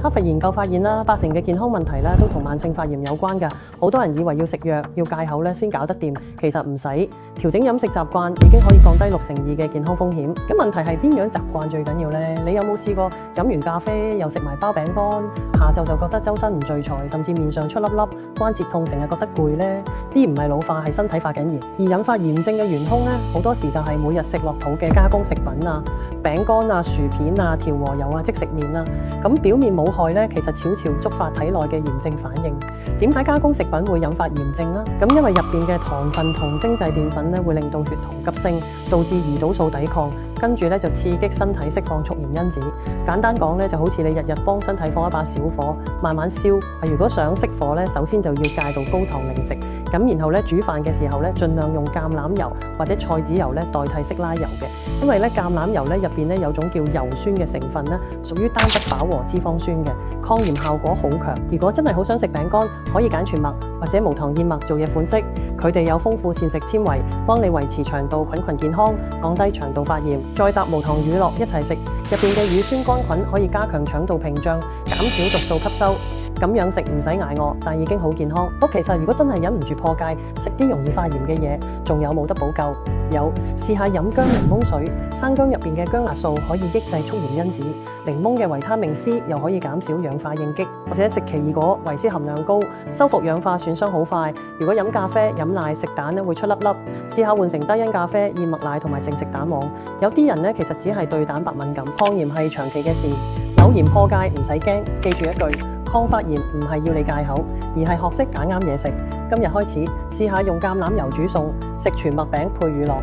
哈佛研究發現啦，80%嘅健康問題咧都同慢性發炎有關㗎。好多人以為要食藥、要戒口咧先搞得掂，其實唔使，調整飲食習慣已經可以降低62%嘅健康風險。咁問題係邊樣習慣最緊要呢？你有冇試過飲完咖啡又食埋包餅乾，下晝就覺得周身唔聚財，甚至面上出粒粒，關節痛，成日覺得攰呢？啲唔係老化，係身體發緊炎。而引發炎症嘅元兇呢，好多時就係每日食落肚嘅加工食品啊、餅乾啊、薯片啊、調和油啊、即食麵啊。咁表面冇害呢，其實悄悄觸發體內嘅炎症反應。點解加工食品會引發炎症呢？咁因為入邊嘅糖分同精製澱粉咧，會令到血糖急升，導致胰島素抵抗，跟住咧就刺激身體釋放促炎因子。簡單講咧，就好似你日日幫身體放一把小火，慢慢燒。如果想熄火咧，首先就要戒到高糖零食。咁然後咧煮飯嘅時候咧，盡量用橄欖油或者菜籽油咧代替色拉油嘅，因為咧橄欖油咧入邊咧有種叫油酸嘅成分咧，屬於單不飽和脂肪酸嘅，抗炎效果好強。如果真係好想食餅乾，可以揀全麥或者無糖燕麥做嘢款式，佢哋有豐富膳食纖維，幫你維持腸道菌群健康，降低腸道發炎。再搭無糖乳酪一齊食，入邊嘅乳酸桿菌可以加強腸道屏障，減少毒素吸收。咁樣食唔使捱餓，但已經好健康。其實如果真係忍唔住破戒，食啲容易發炎嘅嘢，仲有冇得補救？有，試下飲薑檸檬水。生薑入邊嘅薑辣素可以抑制促炎因子，檸檬嘅維他命 C 又可以減少氧化應激。或者食奇異果，維 C 含量高，修復氧化損傷好快。如果飲咖啡、飲奶、食蛋咧會出粒粒，試下換成低因咖啡、燕麥奶同埋淨食蛋黃。有啲人咧其實只係對蛋白敏感，抗炎係長期嘅事。偶然破戒唔使驚，記住一句：抗發炎唔係要你戒口，而係學識揀啱嘢食。今日開始試下用橄欖油煮餸，食全麥餅配乳酪。